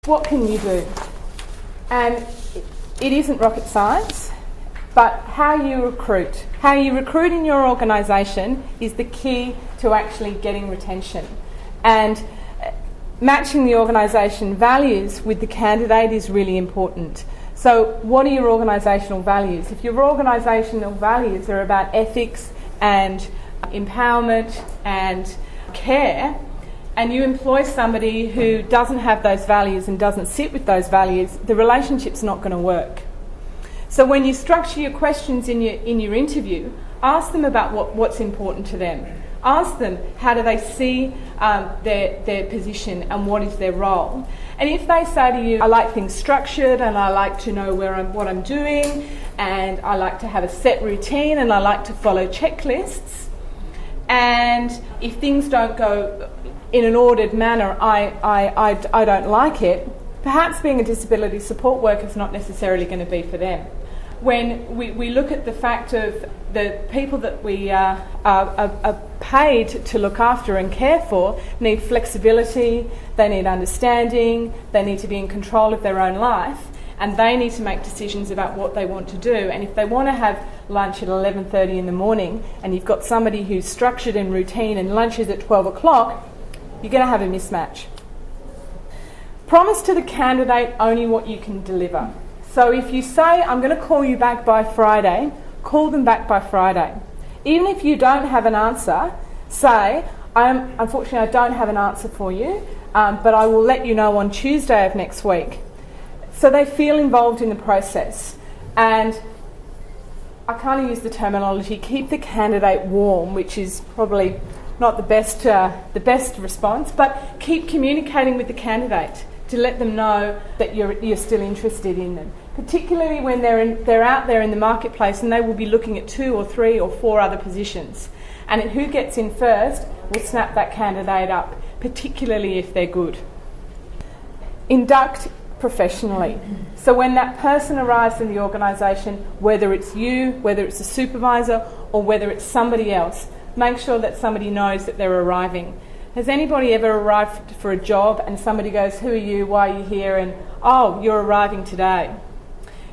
What can you do? And it isn't rocket science, but how you recruit in your organisation is the key to actually getting retention. And matching the organisation values with the candidate is really important. So what are your organisational values? If your organisational values are about ethics and empowerment and care, and you employ somebody who doesn't have those values and doesn't sit with those values, the relationship's not going to work. So when you structure your questions in your interview, ask them about what's important to them. Ask them how do they see their position and what is their role. And if they say to you, I like things structured and I like to know what I'm doing and I like to have a set routine and I like to follow checklists, and if things don't go in an ordered manner, I don't like it, perhaps being a disability support worker is not necessarily going to be for them. When we look at the fact of the people that we are paid to look after and care for need flexibility, they need understanding, they need to be in control of their own life, and they need to make decisions about what they want to do. And if they want to have lunch at 11:30 in the morning and you've got somebody who's structured and routine and lunch is at 12 o'clock, you're going to have a mismatch. Promise to the candidate only what you can deliver. So if you say, I'm going to call you back by Friday, call them back by Friday. Even if you don't have an answer, say, unfortunately I don't have an answer for you, but I will let you know on Tuesday of next week. So they feel involved in the process. And I kind of use the terminology, keep the candidate warm, which is probably not the best response, but keep communicating with the candidate to let them know that you're still interested in them, particularly when they're out there in the marketplace and they will be looking at 2 or 3 or 4 other positions. And who gets in first will snap that candidate up, particularly if they're good. Induct professionally. So when that person arrives in the organisation, whether it's you, whether it's a supervisor, or whether it's somebody else, make sure that somebody knows that they're arriving. Has anybody ever arrived for a job and somebody goes, who are you, why are you here, and oh, you're arriving today?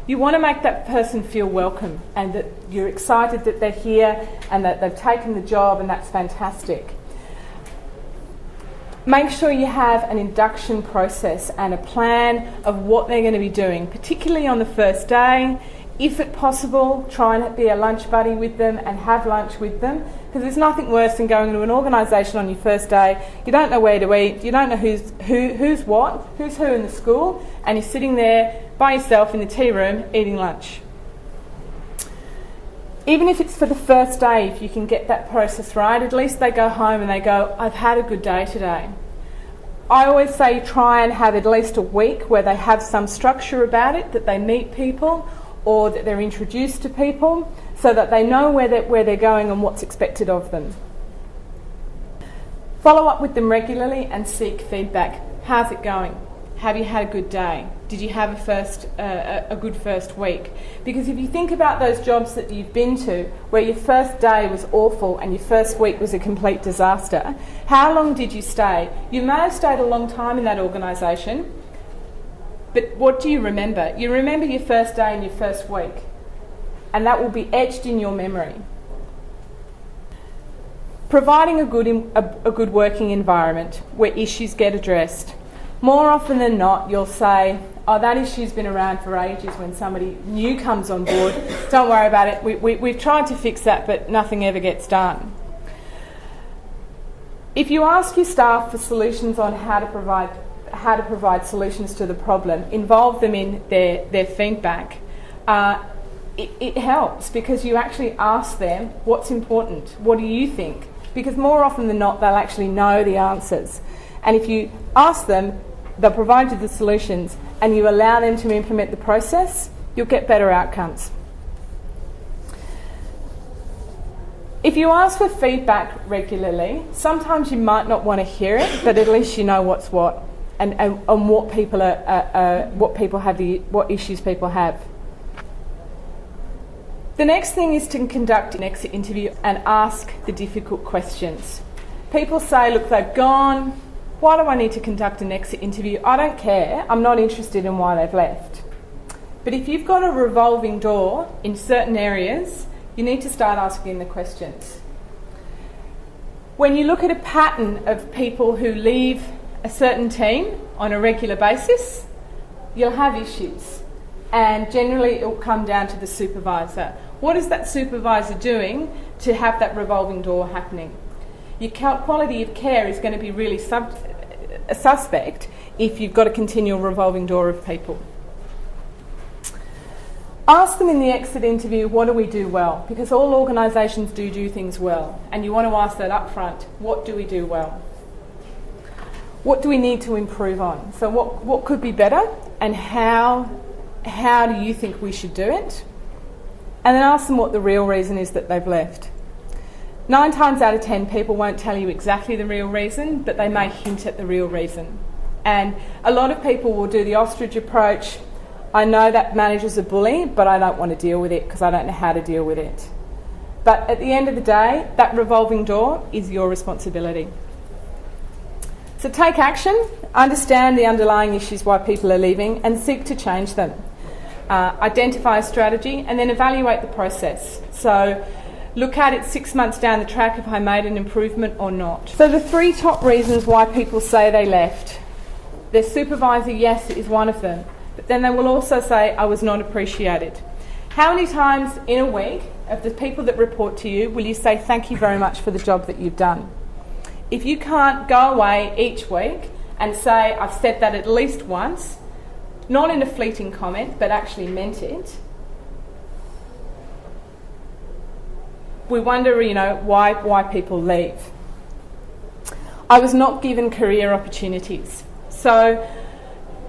You want to make that person feel welcome and that you're excited that they're here and that they've taken the job, and that's fantastic. Make sure you have an induction process and a plan of what they're going to be doing, particularly on the first day. If it's possible, try and be a lunch buddy with them and have lunch with them, because there's nothing worse than going to an organisation on your first day. You don't know where to eat, you don't know who's who in the school, and you're sitting there by yourself in the tea room eating lunch. Even if it's for the first day, if you can get that process right, at least they go home and they go, I've had a good day today. I always say try and have at least a week where they have some structure about it, that they meet people or that they're introduced to people, so that they know where they're going and what's expected of them. Follow up with them regularly and seek feedback. How's it going? Have you had a good day? Did you have a good first week? Because if you think about those jobs that you've been to where your first day was awful and your first week was a complete disaster, how long did you stay? You may have stayed a long time in that organisation, but what do you remember? You remember your first day and your first week, and that will be etched in your memory. Providing a good working environment where issues get addressed. More often than not, you'll say, oh, that issue's been around for ages when somebody new comes on board. Don't worry about it. We've tried to fix that, but nothing ever gets done. If you ask your staff for solutions on how to provide solutions to the problem, involve them in their feedback, it helps, because you actually ask them what's important, what do you think? Because more often than not, they'll actually know the answers. And if you ask them, they'll provide you the solutions, and you allow them to implement the process, you'll get better outcomes. If you ask for feedback regularly, sometimes you might not want to hear it, but at least you know what's what, and what people what issues people have. The next thing is to conduct an exit interview and ask the difficult questions. People say, look, they've gone, Why do I need to conduct an exit interview? I don't care. I'm not interested in why they've left. But if you've got a revolving door in certain areas, you need to start asking the questions. When you look at a pattern of people who leave a certain team on a regular basis, you'll have issues. And generally it will come down to the supervisor. What is that supervisor doing to have that revolving door happening? Your quality of care is going to be really suspect if you've got a continual revolving door of people. Ask them in the exit interview, what do we do well? Because all organisations do things well, and you want to ask that up front. What do we do well? What do we need to improve on? So what could be better, and how do you think we should do it? And then ask them what the real reason is that they've left. 9 times out of 10, people won't tell you exactly the real reason, but they may hint at the real reason. And a lot of people will do the ostrich approach. I know that manager's a bully, but I don't want to deal with it because I don't know how to deal with it. But at the end of the day, that revolving door is your responsibility. So take action, understand the underlying issues why people are leaving, and seek to change them. Identify a strategy and then evaluate the process. So look at it 6 months down the track, have I made an improvement or not. So the 3 top reasons why people say they left. Their supervisor, yes, is one of them. But then they will also say, I was not appreciated. How many times in a week of the people that report to you will you say thank you very much for the job that you've done? If you can't go away each week and say, I've said that at least once, not in a fleeting comment, but actually meant it, we wonder, why people leave. I was not given career opportunities. So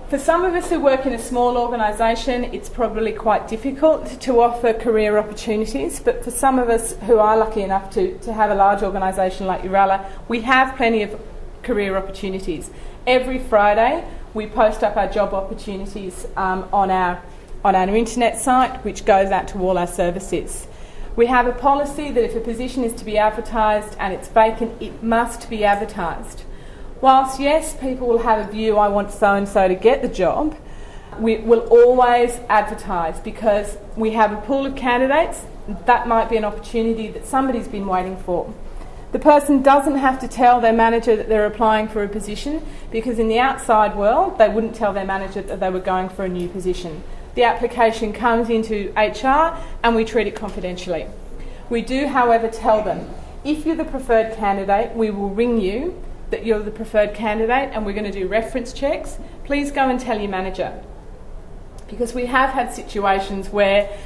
for some of us who work in a small organisation, it's probably quite difficult to offer career opportunities, but for some of us who are lucky enough to have a large organisation like Yooralla, we have plenty of career opportunities. Every Friday we post up our job opportunities on our internet site, which goes out to all our services. We have a policy that if a position is to be advertised and it's vacant, it must be advertised. Whilst, yes, people will have a view, I want so-and-so to get the job, we will always advertise because we have a pool of candidates. That might be an opportunity that somebody's been waiting for. The person doesn't have to tell their manager that they're applying for a position because in the outside world, they wouldn't tell their manager that they were going for a new position. The application comes into HR and we treat it confidentially. We do, however, tell them, if you're the preferred candidate, we will ring you that you're the preferred candidate and we're going to do reference checks. Please go and tell your manager. Because we have had situations where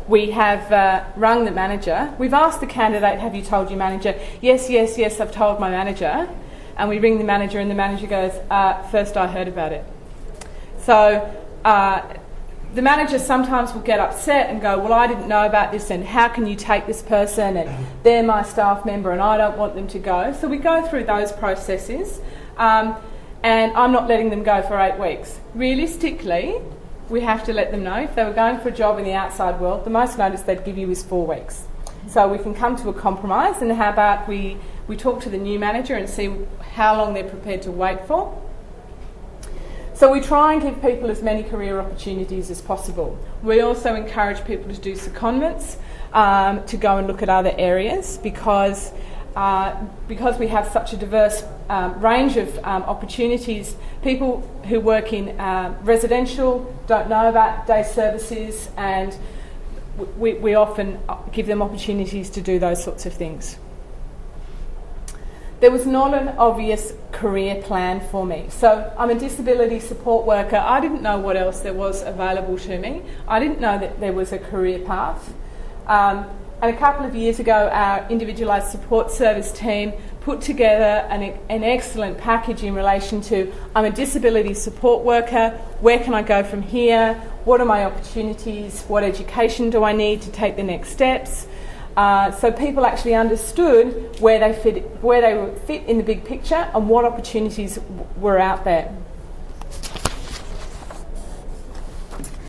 we have rung the manager. We've asked the candidate, have you told your manager? Yes, I've told my manager. And we ring the manager and the manager goes, first I heard about it. So the manager sometimes will get upset and go, well, I didn't know about this and how can you take this person and they're my staff member and I don't want them to go. So we go through those processes and I'm not letting them go for 8 weeks. Realistically, we have to let them know if they were going for a job in the outside world, the most notice they'd give you is 4 weeks. So we can come to a compromise and how about we talk to the new manager and see how long they're prepared to wait for. So we try and give people as many career opportunities as possible. We also encourage people to do secondments, to go and look at other areas because we have such a diverse range of opportunities. People who work in residential don't know about day services and we often give them opportunities to do those sorts of things. There was not an obvious career plan for me. So I'm a disability support worker. I didn't know what else there was available to me. I didn't know that there was a career path. And a couple of years ago, our individualised support service team put together an excellent package in relation to, I'm a disability support worker, where can I go from here? What are my opportunities? What education do I need to take the next steps? So people actually understood where they fit in the big picture and what opportunities were out there.